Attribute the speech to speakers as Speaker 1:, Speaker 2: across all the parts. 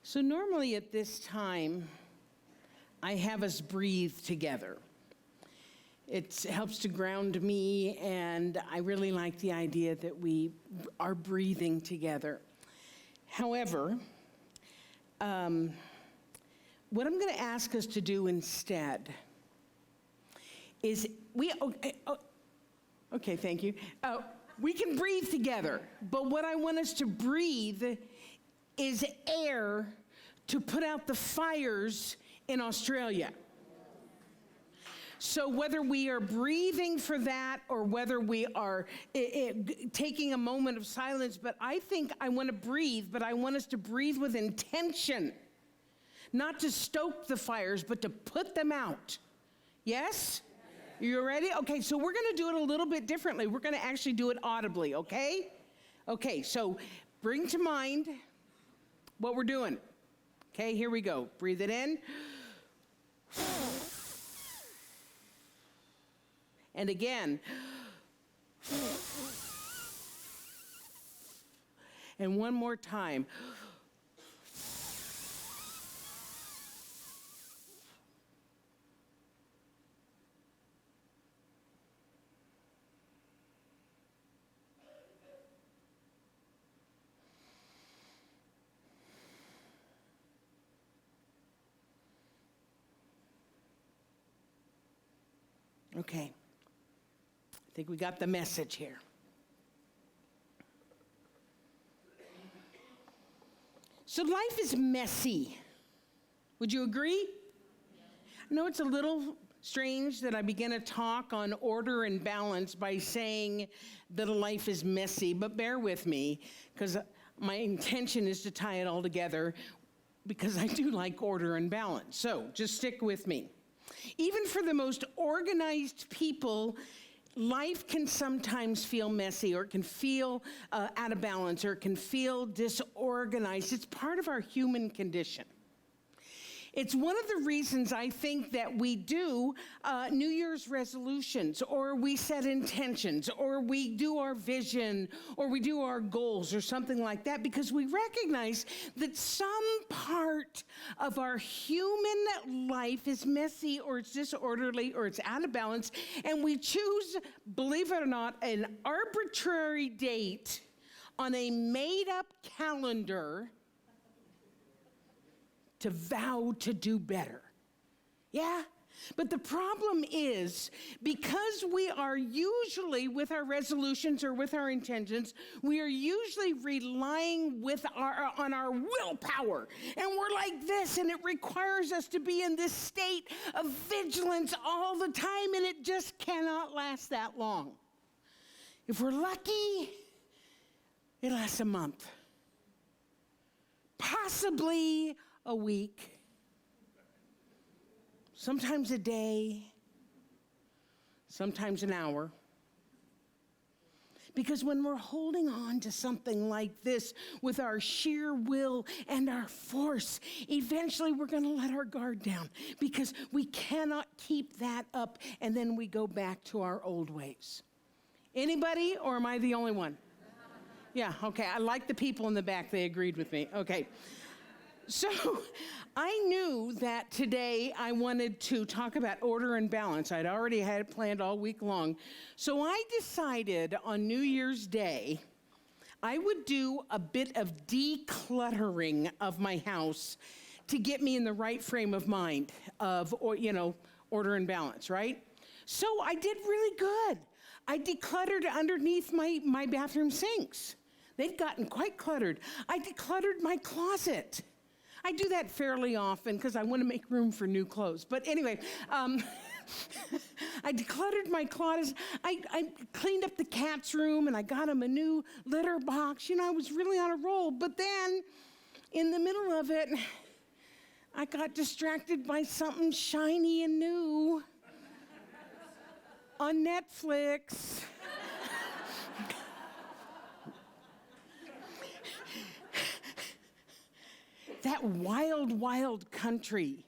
Speaker 1: So normally at this time, I have us breathe together. It helps to ground me, and I really like the idea that we are breathing together. However, what I'm going to ask us to do instead is okay, thank you. We can breathe together, but what I want us to breathe is air to put out the fires in Australia. So whether we are breathing for that or whether we are taking a moment of silence, but I think I want to breathe, but I want us to breathe with intention. Not to stoke the fires, but to put them out. Yes? You ready? Okay, so we're going to do it a little bit differently. We're going to actually do it audibly, okay? Okay, so bring to mind what we're doing. Okay, here we go. Breathe it in. And again. And one more time. Okay, I think we got the message here. So life is messy. Would you agree? I know it's a little strange that I begin to talk on order and balance by saying that life is messy, but bear with me, because my intention is to tie it all together, because I do like order and balance. So just stick with me. Even for the most organized people, life can sometimes feel messy, or it can feel out of balance, or it can feel disorganized. It's part of our human condition. It's one of the reasons I think that we do New Year's resolutions, or we set intentions, or we do our vision, or we do our goals, or something like that, because we recognize that some part of our human life is messy, or it's disorderly, or it's out of balance, and we choose, believe it or not, an arbitrary date on a made-up calendar to vow to do better. Yeah? But the problem is, because we are usually, with our resolutions or with our intentions, we are usually relying on our willpower. And we're like this, and it requires us to be in this state of vigilance all the time, and it just cannot last that long. If we're lucky, it lasts a month. Possibly a week, sometimes a day, sometimes an hour. Because when we're holding on to something like this with our sheer will and our force, eventually we're going to let our guard down, because we cannot keep that up, and then we go back to our old ways. Anybody, or am I the only one? Yeah, okay, I like the people in the back, they agreed with me. Okay. So I knew that today I wanted to talk about order and balance. I'd already had it planned all week long. So I decided on New Year's Day, I would do a bit of decluttering of my house to get me in the right frame of mind of, order and balance, right? So I did really good. I decluttered underneath my bathroom sinks. They'd gotten quite cluttered. I decluttered my closet. I do that fairly often because I want to make room for new clothes. But anyway, I decluttered my closet. I cleaned up the cat's room, and I got him a new litter box. I was really on a roll. But then, in the middle of it, I got distracted by something shiny and new on Netflix. That Wild, Wild Country,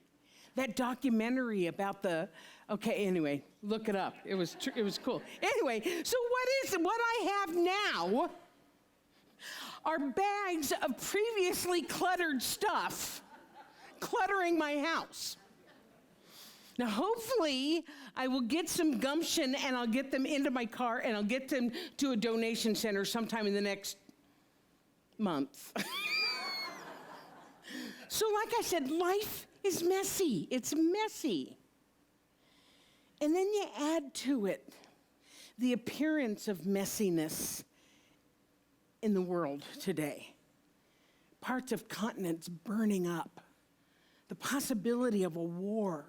Speaker 1: that documentary about anyway, look it up. It was cool. Anyway, so what I have now are bags of previously cluttered stuff cluttering my house. Now, hopefully, I will get some gumption and I'll get them into my car and I'll get them to a donation center sometime in the next month. So like I said, life is messy. It's messy. And then you add to it the appearance of messiness in the world today. Parts of continents burning up. The possibility of a war.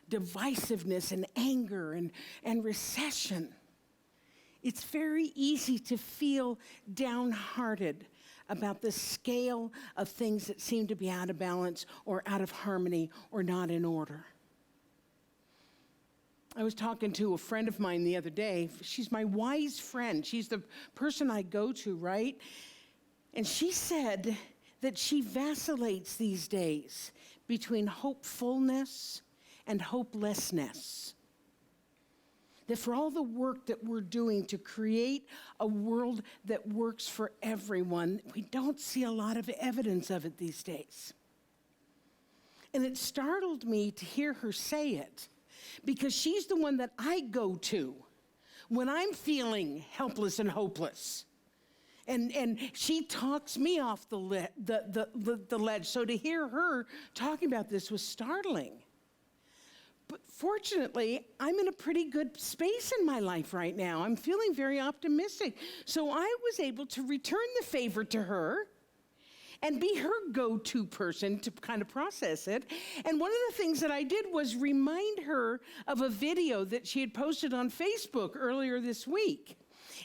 Speaker 1: Divisiveness and anger and recession. It's very easy to feel downhearted about the scale of things that seem to be out of balance or out of harmony or not in order. I was talking to a friend of mine the other day. She's my wise friend. She's the person I go to, right? And she said that she vacillates these days between hopefulness and hopelessness. That for all the work that we're doing to create a world that works for everyone, we don't see a lot of evidence of it these days. And it startled me to hear her say it, because she's the one that I go to when I'm feeling helpless and hopeless. And she talks me off the ledge. So to hear her talking about this was startling. But fortunately, I'm in a pretty good space in my life right now. I'm feeling very optimistic. So I was able to return the favor to her and be her go-to person to kind of process it. And one of the things that I did was remind her of a video that she had posted on Facebook earlier this week.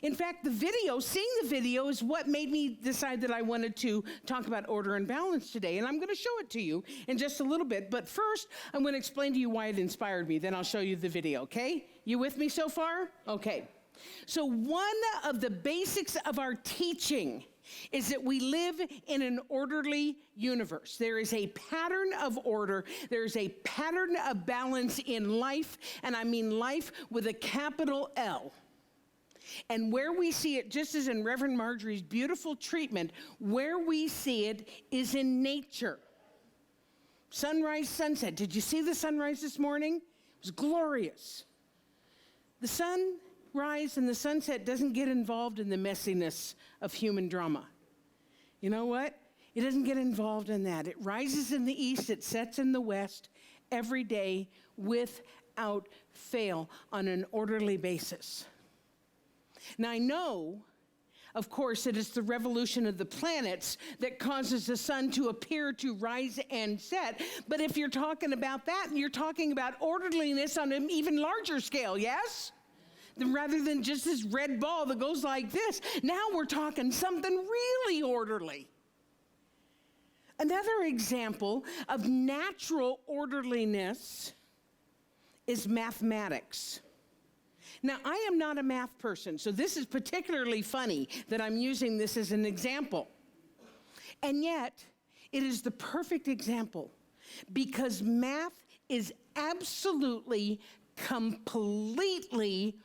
Speaker 1: In fact, seeing the video is what made me decide that I wanted to talk about order and balance today. And I'm going to show it to you in just a little bit. But first, I'm going to explain to you why it inspired me. Then I'll show you the video, okay? You with me so far? Okay. So one of the basics of our teaching is that we live in an orderly universe. There is a pattern of order. There is a pattern of balance in life, and I mean life with a capital L. And where we see it, just as in Reverend Marjorie's beautiful treatment, where we see it is in nature. Sunrise, sunset. Did you see the sunrise this morning? It was glorious. The sunrise and the sunset doesn't get involved in the messiness of human drama. You know what? It doesn't get involved in that. It rises in the east, it sets in the west every day without fail on an orderly basis. Now I know, of course, it is the revolution of the planets that causes the sun to appear to rise and set. But if you're talking about that, you're talking about orderliness on an even larger scale, yes? Rather than just this red ball that goes like this, now we're talking something really orderly. Another example of natural orderliness is mathematics. Now, I am not a math person, so this is particularly funny that I'm using this as an example. And yet, it is the perfect example because math is absolutely, completely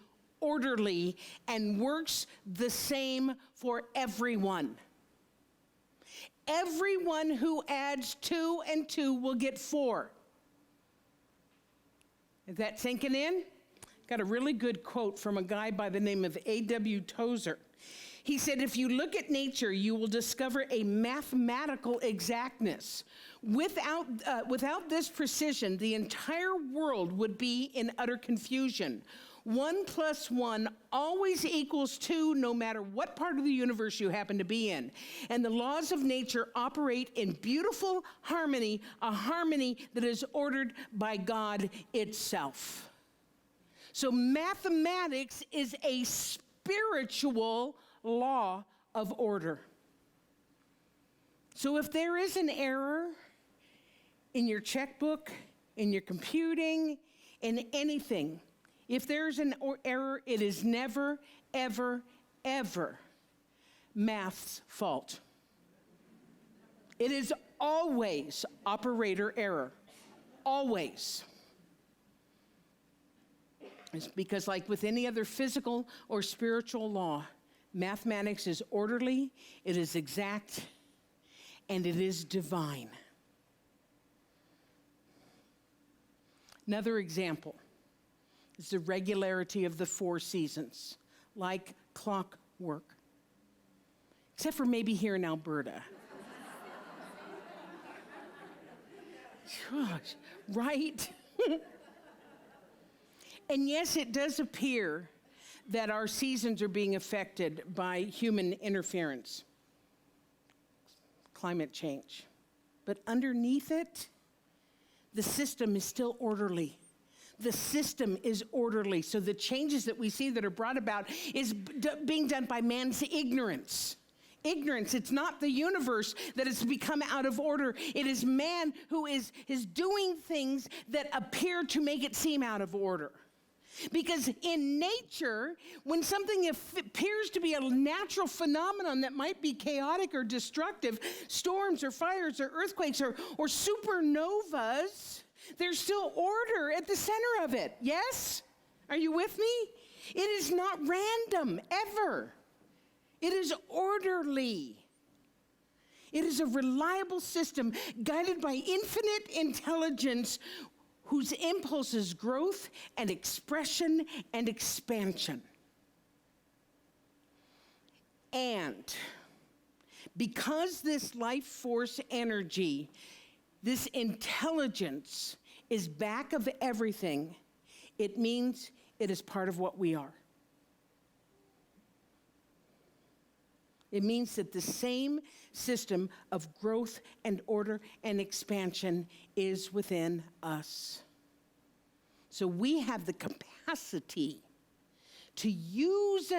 Speaker 1: orderly and works the same for everyone. Everyone who adds 2 and 2 will get 4. Is that sinking in? Got a really good quote from a guy by the name of A.W. Tozer. He said, if you look at nature, you will discover a mathematical exactness. Without this precision, the entire world would be in utter confusion. 1 + 1 always equals 2, no matter what part of the universe you happen to be in. And the laws of nature operate in beautiful harmony, a harmony that is ordered by God itself. So mathematics is a spiritual law of order. So if there is an error in your checkbook, in your computing, in anything, if there's an error, it is never, ever, ever math's fault. It is always operator error. Always. It's because like with any other physical or spiritual law, Mathematics is orderly, it is exact, and it is divine. Another example is the regularity of the 4 seasons, like clockwork. Except for maybe here in Alberta. Gosh, right? And yes, it does appear that our seasons are being affected by human interference, climate change. But underneath it, the system is still orderly. The system is orderly. So the changes that we see that are brought about is being done by man's ignorance. Ignorance. It's not the universe that has become out of order. It is man who is doing things that appear to make it seem out of order. Because in nature, when something appears to be a natural phenomenon that might be chaotic or destructive, storms or fires or earthquakes or supernovas, there's still order at the center of it. Yes? Are you with me? It is not random, ever. It is orderly. It is a reliable system guided by infinite intelligence whose impulse is growth and expression and expansion. And because this life force energy, this intelligence is back of everything, it means it is part of what we are. It means that the same system of growth and order and expansion is within us. So we have the capacity to use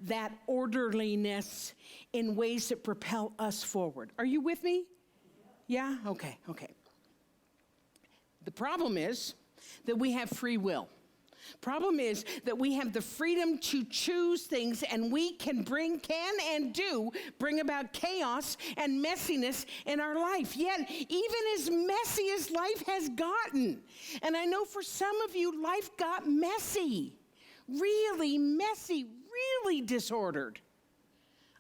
Speaker 1: that orderliness in ways that propel us forward. Are you with me? Yeah? Okay. The problem is that we have free will. Problem is that we have the freedom to choose things, and we can and do bring about chaos and messiness in our life. Yet, even as messy as life has gotten, and I know for some of you, life got messy, really messy, really disordered.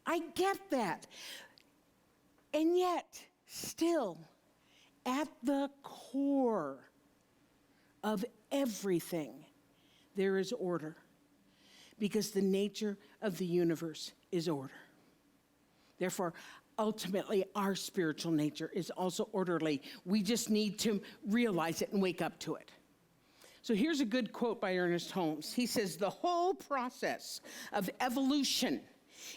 Speaker 1: I get that. And yet, still, at the core of everything, there is order, because the nature of the universe is order. Therefore, ultimately, our spiritual nature is also orderly. We just need to realize it and wake up to it. So here's a good quote by Ernest Holmes. He says, "The whole process of evolution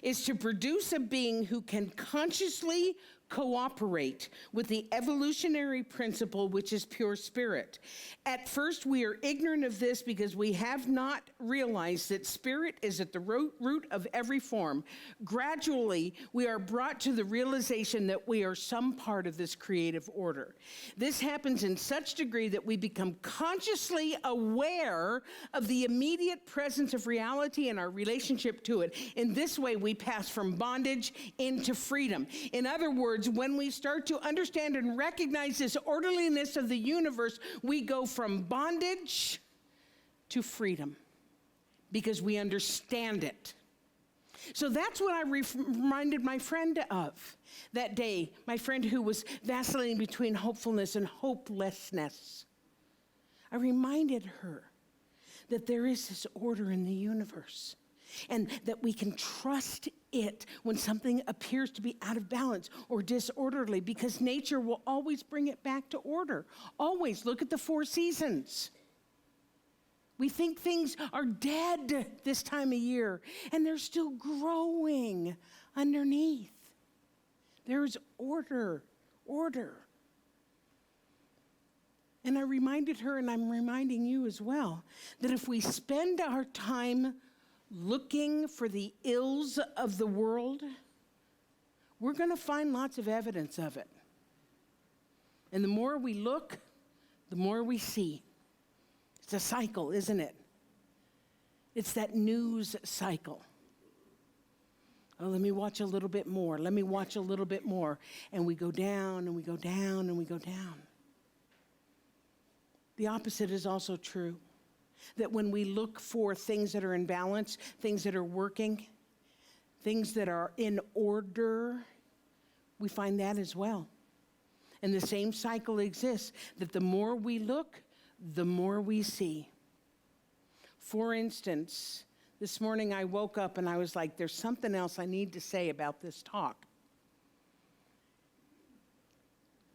Speaker 1: is to produce a being who can consciously cooperate with the evolutionary principle, which is pure spirit. At first, we are ignorant of this because we have not realized that spirit is at the root of every form. Gradually, we are brought to the realization that we are some part of this creative order. This happens in such degree that we become consciously aware of the immediate presence of reality and our relationship to it. In this way, we pass from bondage into freedom." In other words, when we start to understand and recognize this orderliness of the universe, we go from bondage to freedom because we understand it. So that's what I reminded my friend of that day, my friend who was vacillating between hopefulness and hopelessness. I reminded her that there is this order in the universe, and that we can trust it when something appears to be out of balance or disorderly, because nature will always bring it back to order. Always. Look at the 4 seasons. We think things are dead this time of year, and they're still growing underneath. There's order. And I reminded her, and I'm reminding you as well, that if we spend our time looking for the ills of the world, we're going to find lots of evidence of it. And the more we look, the more we see. It's a cycle, isn't it? It's that news cycle. Oh, let me watch a little bit more. Let me watch a little bit more. And we go down, and we go down, and we go down. The opposite is also true. That when we look for things that are in balance, things that are working, things that are in order, we find that as well. And the same cycle exists, that the more we look, the more we see. For instance, this morning I woke up and I was like, there's something else I need to say about this talk.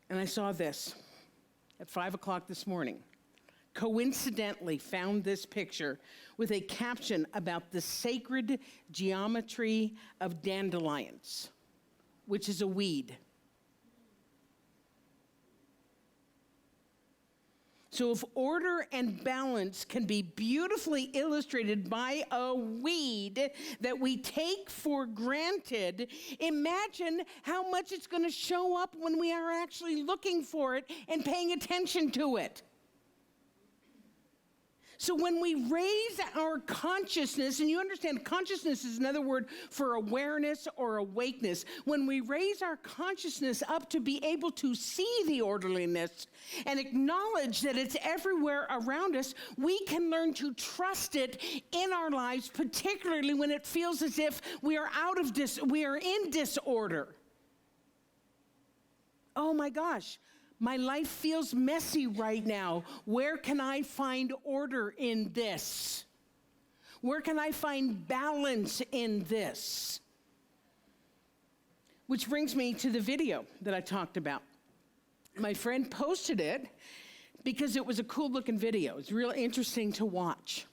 Speaker 1: And I saw this at 5 o'clock this morning. Coincidentally found this picture with a caption about the sacred geometry of dandelions, which is a weed. So if order and balance can be beautifully illustrated by a weed that we take for granted, imagine how much it's going to show up when we are actually looking for it and paying attention to it. So when we raise our consciousness, and you understand consciousness is another word for awareness or awakeness, when we raise our consciousness up to be able to see the orderliness and acknowledge that it's everywhere around us, we can learn to trust it in our lives, particularly when it feels as if we are in disorder. Oh my gosh. My life feels messy right now. Where can I find order in this? Where can I find balance in this? Which brings me to the video that I talked about. My friend posted it because it was a cool looking video. It's real interesting to watch.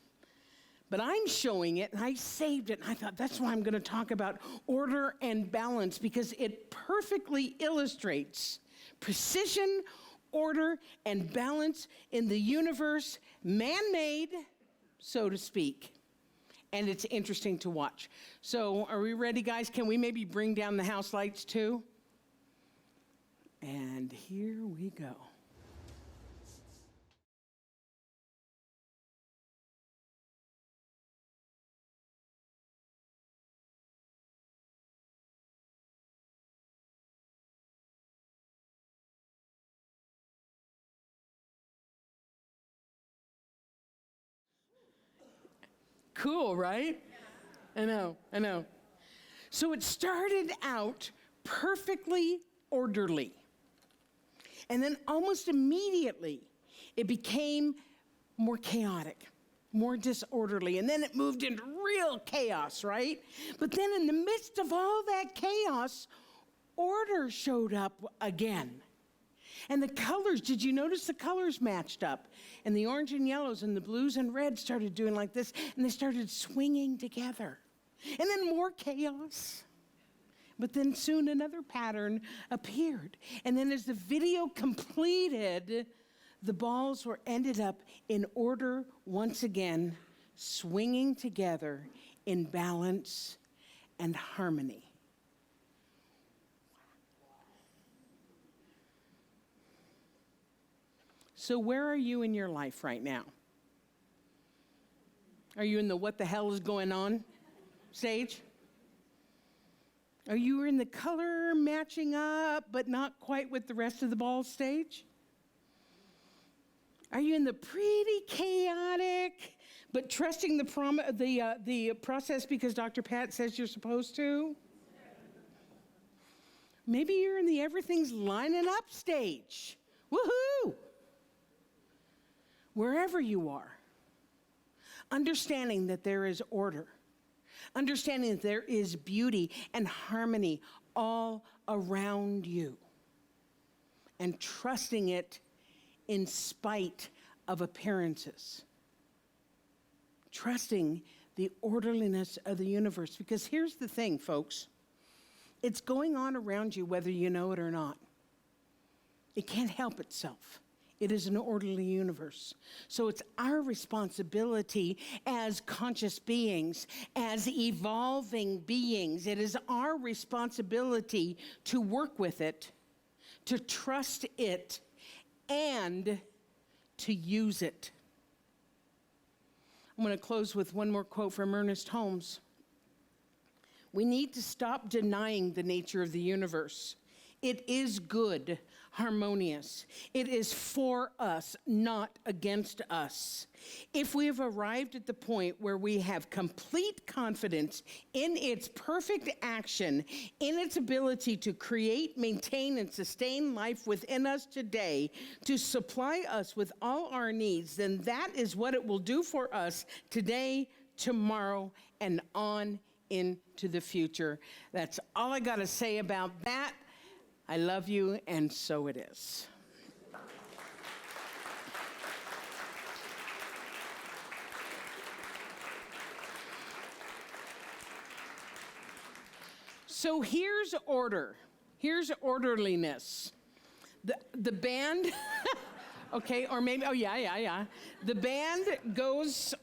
Speaker 1: But I'm showing it, and I saved it, and I thought that's why I'm going to talk about order and balance, because it perfectly illustrates precision, order, and balance in the universe, man-made, so to speak. And it's interesting to watch. So are we ready, guys? Can we maybe bring down the house lights too? And here we go. Cool, right? I know. So it started out perfectly orderly. And then almost immediately, it became more chaotic, more disorderly. And then it moved into real chaos, right? But then in the midst of all that chaos, order showed up again. And the colors, did you notice the colors matched up? And the orange and yellows and the blues and reds started doing like this, and they started swinging together. And then more chaos. But then soon another pattern appeared. And then as the video completed, the balls ended up in order once again, swinging together in balance and harmony. So where are you in your life right now? Are you in the what the hell is going on stage? Are you in the color matching up but not quite with the rest of the ball stage? Are you in the pretty chaotic but trusting the process because Dr. Pat says you're supposed to? Maybe you're in the everything's lining up stage. Woohoo! Wherever you are, understanding that there is order, understanding that there is beauty and harmony all around you, and trusting it in spite of appearances. Trusting the orderliness of the universe. Because here's the thing, folks. It's going on around you whether you know it or not. It can't help itself. It is an orderly universe. So it's our responsibility as conscious beings, as evolving beings, it is our responsibility to work with it, to trust it, and to use it. I'm going to close with one more quote from Ernest Holmes. We need to stop denying the nature of the universe. It is good, harmonious. It is for us, not against us. If we have arrived at the point where we have complete confidence in its perfect action, in its ability to create, maintain, and sustain life within us today, to supply us with all our needs, then that is what it will do for us today, tomorrow, and on into the future. That's all I got to say about that. I love you, and so it is. So here's order. Here's orderliness. The band, okay, or maybe, oh yeah. The band goes